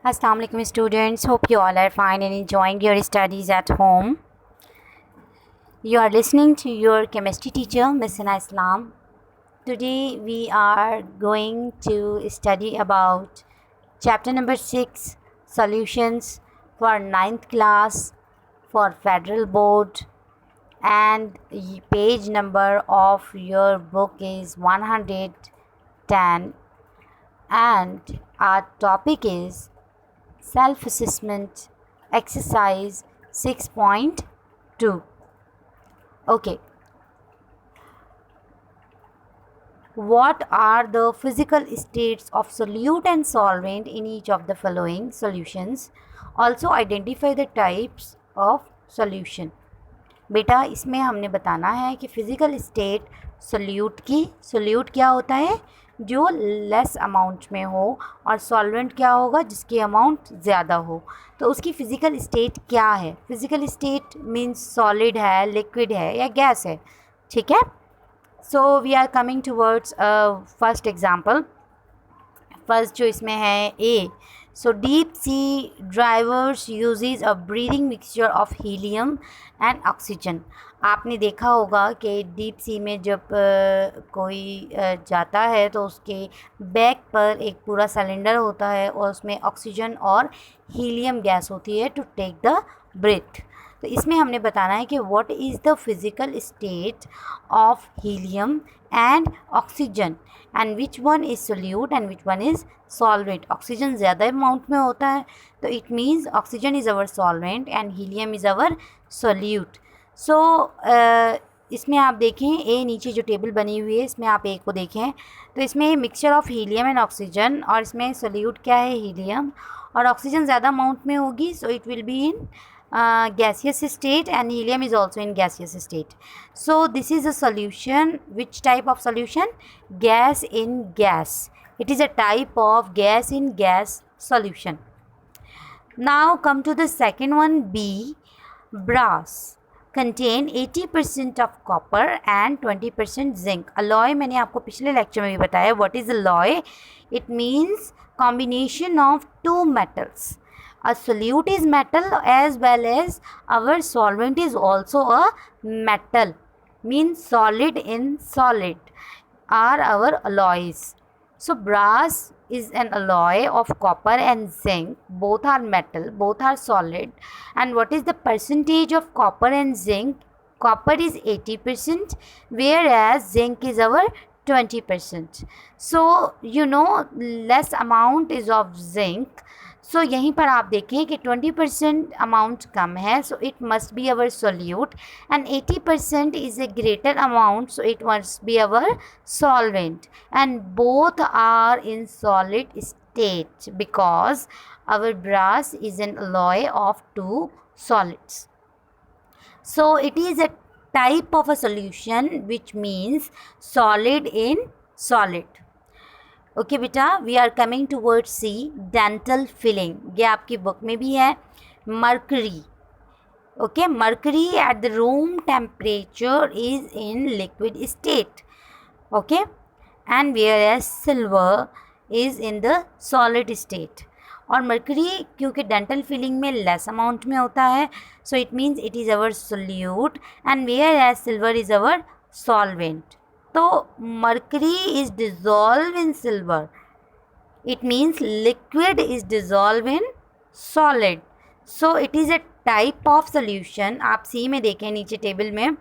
Assalamu alaikum students, hope you all are fine and enjoying your studies at home. You are listening to your chemistry teacher, Miss Hina Islam. Today we are going to study about chapter number 6, solutions for ninth class for federal board, and page number of your book is 110, and our topic is self-assessment exercise 6.2. Okay, what are the physical states of solute and solvent in each of the following solutions? Also identify the types of solution. बेटा इसमें हमने बताना है कि physical state solute क्या होता है, जो लेस अमाउंट में हो, और सॉल्वेंट क्या होगा, जिसकी अमाउंट ज़्यादा हो. तो उसकी फ़िज़िकल स्टेट क्या है. फ़िज़िकल स्टेट मीन्स सॉलिड है, लिक्विड है या गैस है. ठीक है. So we are coming towards first example. First जो इसमें है ए. So deep sea divers uses a breathing mixture of helium and oxygen. आपने देखा होगा कि डीप सी में जब कोई जाता है तो उसके बैक पर एक पूरा सिलेंडर होता है और उसमें ऑक्सीजन और हीलियम गैस होती है टू टेक द ब्रेथ. तो इसमें हमने बताना है कि what is the physical state of helium and oxygen and which one is solute and which one is solvent. Oxygen ज़्यादा अमाउंट में होता है तो it means oxygen is our solvent and helium is our solute. So इसमें आप देखें ए नीचे जो टेबल बनी हुई है इसमें आप ए को देखें तो इसमें mixture of helium and oxygen, और इसमें सोल्यूट क्या है, हीलियम, और ऑक्सीजन ज़्यादा अमाउंट में होगी so it will be in gaseous state and helium is also in gaseous state. So this is a solution. Which type of solution? Gas in gas. It is a type of gas in gas solution. Now come to the second one, B. Brass contain 80% of copper and 20% zinc. Alloy मैंने आपको पिछले lecture में भी बताया. What is alloy? It means combination of two metals. A solute is metal as well as our solvent is also a metal, means solid in solid are our alloys. So brass is an alloy of copper and zinc. Both are metal, both are solid. And what is the percentage of copper and zinc? Copper is 80% whereas zinc is our 20%. So you know less amount is of zinc. सो यहीं पर आप देखें कि 20% amount कम है so it must be our solute and 80% is a greater amount so it must be our solvent and both are in solid state because our brass is an alloy of two solids. So it is a type of a solution which means solid in solid. Okay बेटा, we are coming towards C, dental filling. ये आपकी book में भी है. Mercury. Okay, mercury at the room temperature is in liquid state. Okay, and where as silver is in the solid state. और mercury क्योंकि dental filling में less amount में होता है so it means it is our solute and where as silver is our solvent. तो mercury is dissolve in silver. It means liquid is dissolve in solid. So it is a type of solution. आप C में देखें नीचे table में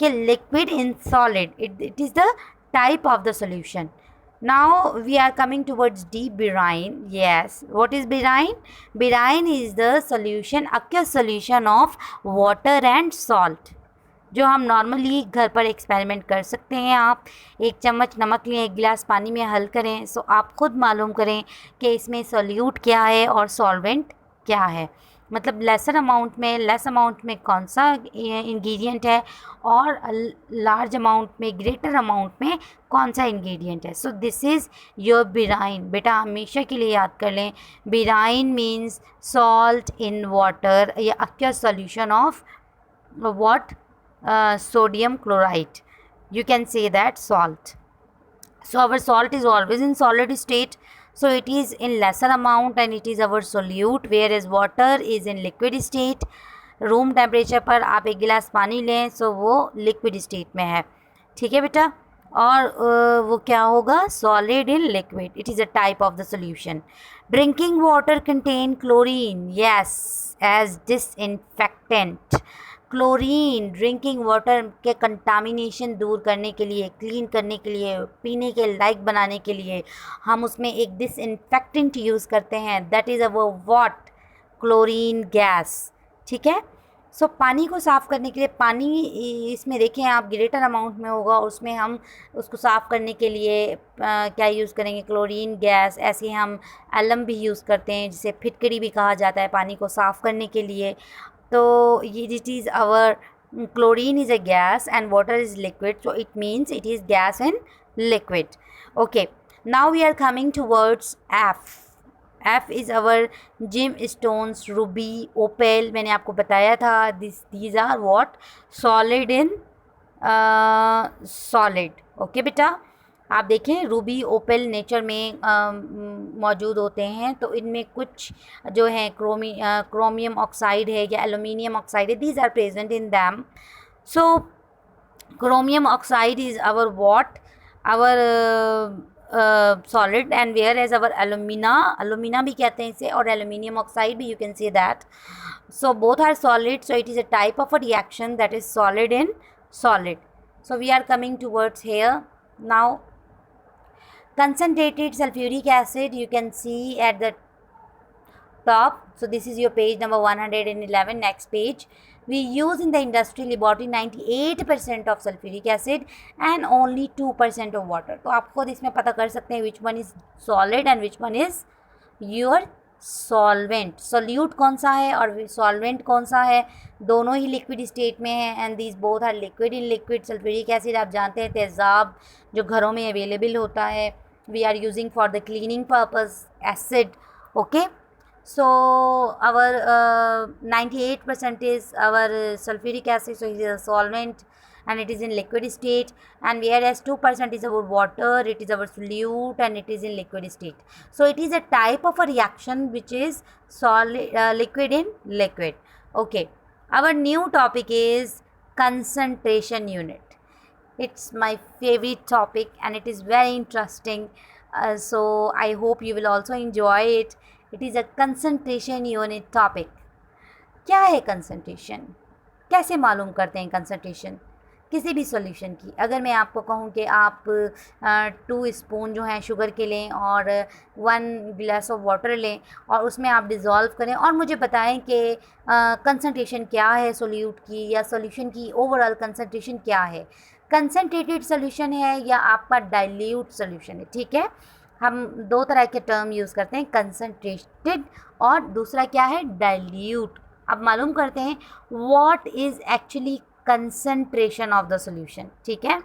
कि liquid in solid, it is the type of the solution. Now we are coming towards D, brine. Yes, what is brine? Brine is the solution, aqueous solution of water and salt, जो हम normally घर पर experiment कर सकते हैं. आप एक चम्मच नमक लें, एक गिलास पानी में हल करें, सो आप खुद मालूम करें कि इसमें सोल्यूट क्या है और सॉल्वेंट क्या है. मतलब लेस अमाउंट में कौन सा इंग्रेडिएंट है और लार्ज अमाउंट में, ग्रेटर अमाउंट में कौन सा इंग्रेडिएंट है. So this is your brine. बेटा हमेशा के लिए याद कर लें, brine means salt in water या aqueous solution of what? Sodium chloride. You can say that salt. So our salt is always in solid state. So it is in lesser amount and it is our solute, whereas water is in liquid state. Room temperature पर आप एक गिलास पानी लें सो वो liquid state में है, ठीक है बेटा। और वो क्या होगा, solid in liquid, it is a type of the solution. Drinking water contain chlorine, yes, as disinfectant. Chlorine drinking water के कंटामिनेशन दूर करने के लिए, क्लीन करने के लिए, पीने के लायक बनाने के लिए हम उसमें एक डिसइंफेक्टेंट यूज़ करते हैं, that is our what, chlorine gas, ठीक है। सो पानी को साफ़ करने के लिए, पानी इसमें देखें आप ग्रेटर अमाउंट में होगा, उसमें हम उसको साफ़ करने के लिए क्या यूज़ करेंगे, क्लोरीन गैस। ऐसे हम एलम भी यूज़ करते हैं, जिसे फिटकरी भी कहा जाता है पानी को साफ़ करने के लिए। तो ये it is our, chlorine is a gas and water is liquid, so it means it is gas and liquid. Okay, now we are coming towards F. F is our gemstones, ruby, opal. मैंने आपको बताया था these are what, solid in solid. Okay बेटा, आप देखें Ruby Opel nature में मौजूद होते हैं, तो इनमें कुछ जो है क्रोमियम ऑक्साइड है या एल्यूमिनियम ऑक्साइड है, these are present in them. So chromium oxide is our what, our solid, and where as our alumina भी कहते हैं इसे, और एल्यूमिनियम ऑक्साइड भी, you can say that. So both are solid, so it is a type of a reaction that is solid in solid. So we are coming towards here now. Concentrated sulfuric acid, you can see at the top. So this is your page number 111. Next page, we use in the industrial laboratory 98% of sulfuric acid and only 2% of water. तो आप खुद इसमें पता कर सकते हैं which one is solid and which one is your solvent. solute कौन सा है और solvent कौन सा है, दोनों ही लिक्विड स्टेट में है, and these both are liquid in liquid. Sulphuric acid आप जानते हैं तेज़ाब जो घरों में अवेलेबल होता है, we are using for the cleaning purpose acid. Okay, so our 98% is our sulfuric acid, so it is a solvent and it is in liquid state, and whereas 2% is our water, it is our solute and it is in liquid state. So it is a type of a reaction which is solid, liquid in liquid. Okay, our new topic is concentration unit. It's my favorite topic and it is very interesting, so I hope you will also enjoy it. It is a concentration unit topic. क्या है concentration, कैसे मालूम करते हैं concentration किसी भी solution की। अगर मैं आपको कहूँ कि आप 2 स्पून जो हैं शुगर के लें और 1 गिलास ऑफ वाटर लें और उसमें आप डिज़ोल्व करें और मुझे बताएं कि कंसंट्रेशन क्या है सोल्यूट की, या सॉल्यूशन की ओवरऑल कंसंट्रेशन क्या है, कंसनट्रेटेड सोल्यूशन है या आपका डाइल्यूट सोल्यूशन है, ठीक है। हम 2 तरह के टर्म यूज़ करते हैं, कंसनट्रेटेड और दूसरा क्या है, डाइल्यूट। अब मालूम करते हैं what is actually concentration of the solution, ठीक है।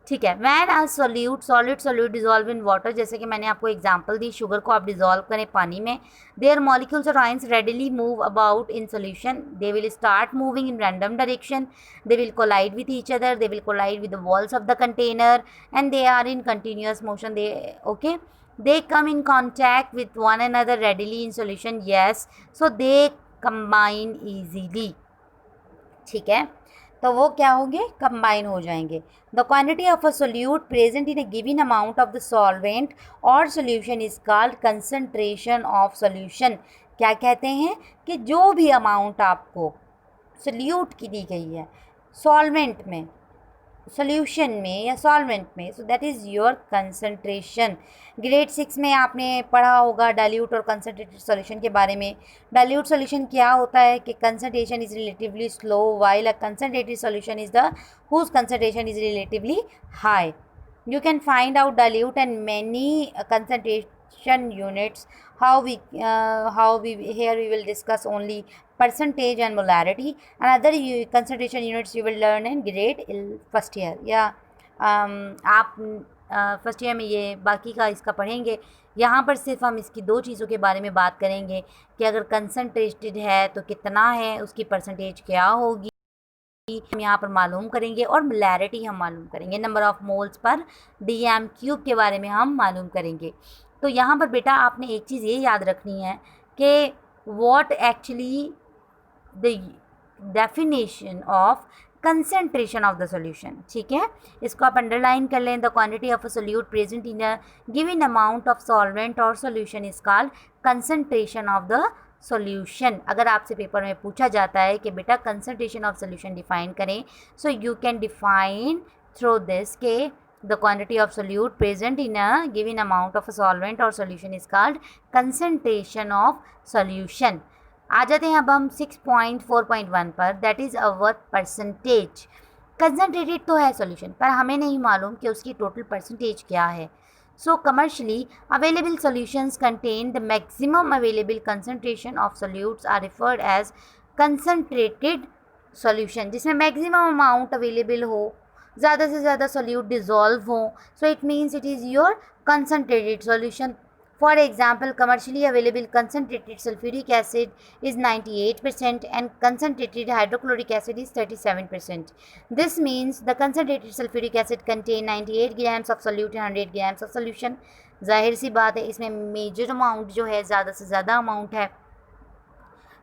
ठीक है, when a solid dissolve in water, जैसे कि मैंने आपको एग्जांपल दी, शुगर को आप डिजॉल्व करें पानी में, देयर मॉलिक्यूल्स और ions readily move about in solution, they will start moving in random direction, they will collide with each other, they will collide with the walls of the container and they are in continuous motion, they okay, they come in contact with one another readily in solution, yes, so they combine easily, ठीक है। तो वो क्या होंगे, combine हो जाएंगे। The quantity of a solute present in a given amount of the solvent और solution is called concentration of solution. क्या कहते हैं कि जो भी अमाउंट आपको सोल्यूट की दी गई है सॉल्वेंट में, सोल्यूशन में या सॉल्वेंट में, so that is your concentration. Grade 6 में आपने पढ़ा होगा डाइल्यूट और कंसंट्रेटेड सॉल्यूशन के बारे में। डाइल्यूट सॉल्यूशन क्या होता है कि concentration is relatively slow while a concentrated solution is the whose concentration is relatively high. You can find out dilute and many concentration units. How we here we will discuss only percentage and molarity. Another concentration units you will learn in grade first year. या आप first year में ये बाकी का इसका पढ़ेंगे। यहाँ पर सिर्फ हम इसकी 2 चीज़ों के बारे में बात करेंगे कि अगर कंसनट्रेटेड है तो कितना है, उसकी परसेंटेज क्या होगी, हम यहाँ पर मालूम करेंगे, और मोलैरिटी हम मालूम करेंगे, number of moles per DM³ के बारे में हम मालूम करेंगे। तो यहाँ पर बेटा आपने एक चीज़ ये याद रखनी है कि what actually the definition of concentration of the solution, ठीक है, इसको आप अंडरलाइन कर लें। The quantity of a solute present in a given amount of solvent और solution is called concentration of the solution. अगर आपसे पेपर में पूछा जाता है कि बेटा कंसंट्रेशन ऑफ सॉल्यूशन डिफाइन करें, so you can define through this के the quantity of solute present in a given amount of a solvent or solution is called concentration of solution। आ जाते हैं अब हम 6.4.1 पर, that is our percentage. Concentrated तो है solution, पर हमें नहीं मालूम कि उसकी टोटल परसेंटेज क्या है। So commercially available solutions contain the maximum available concentration of solutes are referred as concentrated solution, जिसमें मैक्सिमम अमाउंट अवेलेबल हो, ज़्यादा से ज़्यादा सोल्यूट डिज़ोल्व हो, so it means it is your concentrated solution. For example, commercially available concentrated sulphuric acid is 98% and concentrated hydrochloric acid is 37%। This means the concentrated sulphuric acid contain 98 grams of solute and 100 grams of solution. जाहिर सी बात है इसमें major amount जो है ज़्यादा से ज़्यादा amount है।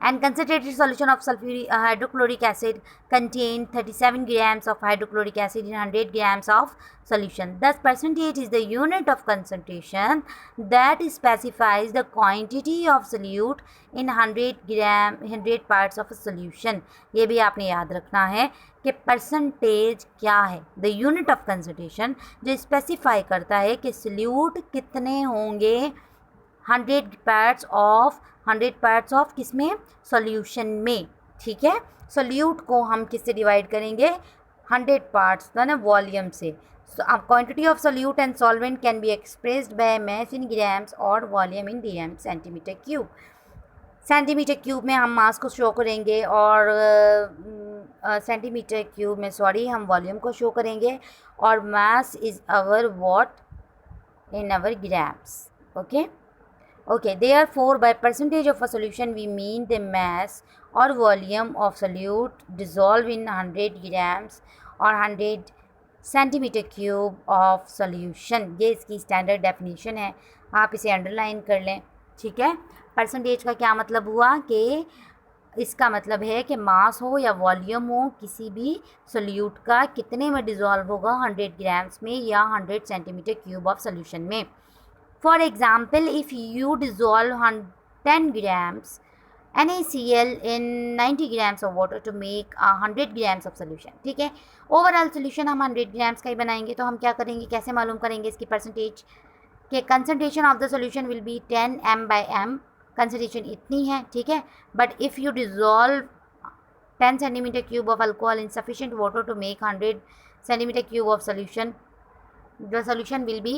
And concentrated solution of sulfuric hydrochloric acid contain 37 grams of hydrochloric acid in 100 grams of solution. Thus, percentage is the unit of concentration that specifies the quantity of solute in 100 parts of a solution. ये भी आपने याद रखना है कि percentage क्या है, the unit of concentration जो स्पेसिफाई करता है कि सल्यूट कितने होंगे 100 पार्ट्स ऑफ किसमें, सॉल्यूशन में, ठीक है। सॉल्यूट को हम किससे डिवाइड करेंगे, 100 पार्ट्स ना वॉल्यूम से। Quantity of solute and solvent can be expressed by mass in grams और volume in DM centimetre cube. Centimetre cube में हम मास को शो करेंगे और सेंटीमीटर क्यूब में हम वॉल्यूम को शो करेंगे, और mass is our what in our grams. Okay, therefore by percentage of a solution we mean the mass or volume of solute dissolved in 100 grams or 100 centimeter cube of solution। ये इसकी standard definition है, आप इसे underline कर लें, ठीक है। Percentage का क्या मतलब हुआ कि इसका मतलब है कि मास हो या वॉल्यूम हो किसी भी सोल्यूट का कितने में डिज़ोल्व होगा, 100 ग्राम्स में या 100 सेंटीमीटर क्यूब ऑफ सोल्यूशन में। For example, if you dissolve 10 grams NaCl in 90 grams of water to make 100 grams of solution, ठीक है। ओवरऑल सोल्यूशन हम 100 ग्राम्स का ही बनाएंगे, तो हम क्या करेंगे, कैसे मालूम करेंगे इसकी परसेंटेज, कि concentration of the solution will be 10 m/m, concentration इतनी है, ठीक है। But if you dissolve 10 centimetre cube of alcohol in sufficient water to make 100 centimetre cube of solution, the solution will be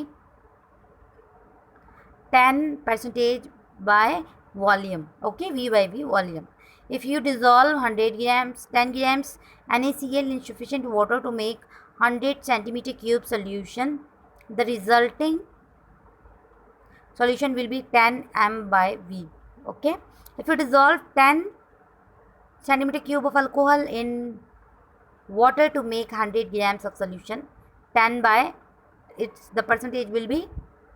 10% by volume, okay, V by V volume. If you dissolve 100 grams, 10 grams NaCl in sufficient water to make 100 centimeter cube solution, the resulting solution will be 10 m by V, okay. If you dissolve 10 centimeter cube of alcohol in water to make 100 grams of solution, 10 by its the percentage will be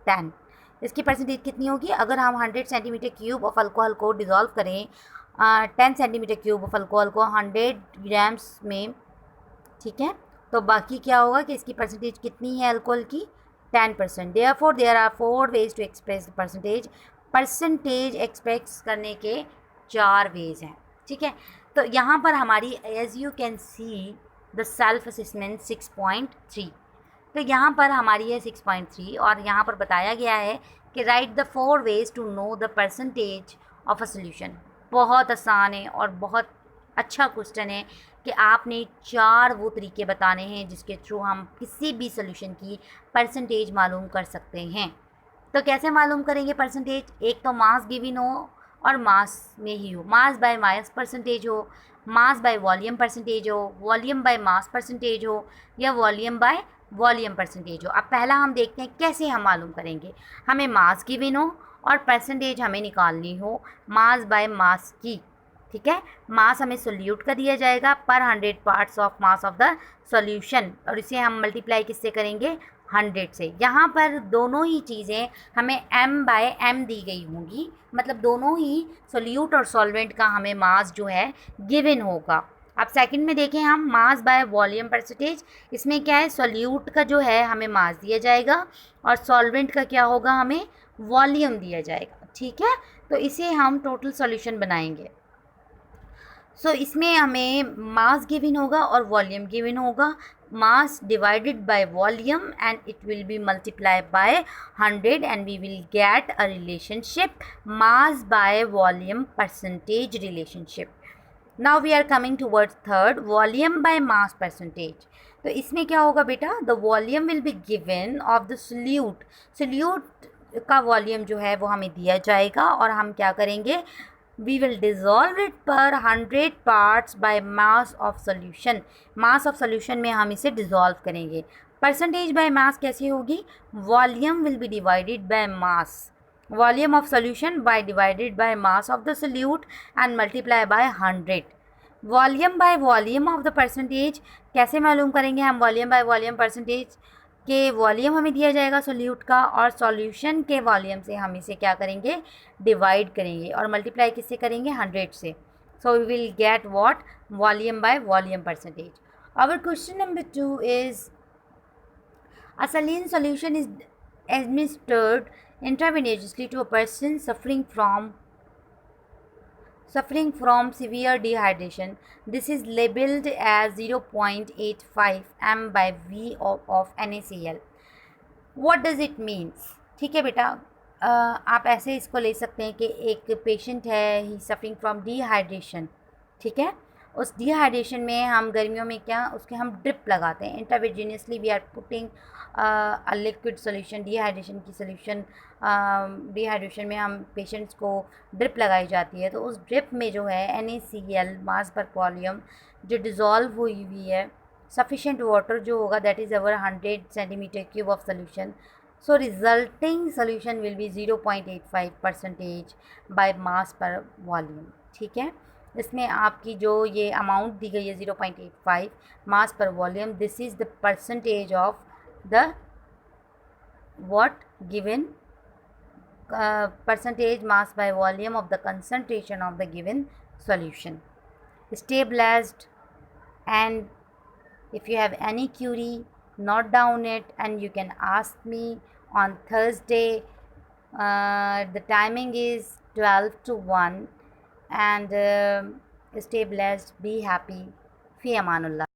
10। इसकी percentage कितनी होगी, अगर हम 100 centimetre cube of alcohol को dissolve करें 10 centimetre cube of alcohol को 100 grams में, ठीक है, तो बाकी क्या होगा कि इसकी परसेंटेज कितनी है अल्कोहल की, 10%। Therefore there are 4 ways to express the percentage. Percentage express करने के 4 वेज हैं, ठीक है। तो यहाँ पर हमारी as you can see the self assessment 6.3, तो यहाँ पर हमारी है 6.3 और यहाँ पर बताया गया है कि write the 4 ways to know the percentage of a solution. बहुत आसान है और बहुत अच्छा क्वेश्चन है कि आपने 4 वो तरीके बताने हैं जिसके थ्रू हम किसी भी सोल्यूशन की परसेंटेज मालूम कर सकते हैं। तो कैसे मालूम करेंगे परसेंटेज, एक तो मास गिवन हो और मास में ही हो, मास बाय मास परसेंटेज हो, मास बाय वॉल्यूम परसेंटेज हो, वॉल्यूम बाय मास परसेंटेज हो, या वॉल्यूम बाय वॉल्यूम परसेंटेज हो। अब पहला हम देखते हैं कैसे हम मालूम करेंगे। हमें मास गिवन हो और परसेंटेज हमें निकालनी हो मास बाय मास की, ठीक है। मास हमें सोल्यूट का दिया जाएगा पर 100 parts of mass of the solution, और इसे हम मल्टीप्लाई किससे करेंगे, 100 से। यहाँ पर दोनों ही चीज़ें हमें m/m दी गई होंगी, मतलब दोनों ही सोल्यूट और सॉल्वेंट का हमें मास जो है गिवन होगा। अब सेकंड में देखें हम, मास बाय वॉल्यूम परसेंटेज। इसमें क्या है, सोल्यूट का जो है हमें मास दिया जाएगा और सॉल्वेंट का क्या होगा, हमें वॉल्यूम दिया जाएगा। ठीक है, तो इसे हम टोटल सॉल्यूशन बनाएंगे। सो इसमें हमें मास गिवन होगा और वॉल्यूम गिवन होगा। Mass divided by volume and it will be multiply by 100 and we will get a relationship mass by volume percentage relationship. Now we are coming towards third, volume by mass percentage. तो इसमें क्या होगा बेटा, the volume will be given of the solute. Solute का volume जो है वो हमें दिया जाएगा और हम क्या करेंगे, we will dissolve it per 100 parts by mass of solution। mass of solution में हम इसे dissolve करेंगे। percentage by mass कैसे होगी, volume will be divided by mass, volume of solution by divided by mass of the solute and multiply by 100। Volume by volume of the percentage कैसे मालूम करेंगे हम, वॉल्यूम बाय वॉल्यूम परसेंटेज के volume हमें दिया जाएगा सोल्यूट का और सॉल्यूशन के वॉल्यूम से हम इसे क्या करेंगे, डिवाइड करेंगे और मल्टीप्लाई किससे करेंगे, 100 से। So we will get what, volume by volume percentage. Our question number 2 is a saline solution is administered intravenously to a person suffering from severe dehydration. This is labeled as 0.85 m by v of NaCl. What does it means? ठीक है बेटा, आप ऐसे इसको ले सकते हैं कि एक पेशेंट है, ही सफरिंग फ्रॉम डिहाइड्रेशन। ठीक है, उस डिहाइड्रेशन में हम गर्मियों में क्या उसके हम ड्रिप लगाते हैं, intravenously we are putting a liquid solution, dehydration की सोल्यूशन। डिहाइड्रेशन में हम पेशेंट्स को ड्रिप लगाई जाती है, तो उस ड्रिप में जो है NaCl मास पर वॉल्यूम जो डिज़ोल्व हुई हुई है, सफिशेंट वाटर जो होगा that is our 100 centimetre cube of solution. So resulting solution will B 0.85% by mass पर वॉल्यूम। ठीक है, इसमें आपकी जो ये अमाउंट दी गई है 0.85 मास पर volume, this is the percentage of the what given percentage mass by volume of the concentration of the given solution. Stay blessed, and if you have any query, note down it and you can ask me on Thursday. The timing is 12 to 1, and stay blessed, be happy. Fi amanullah.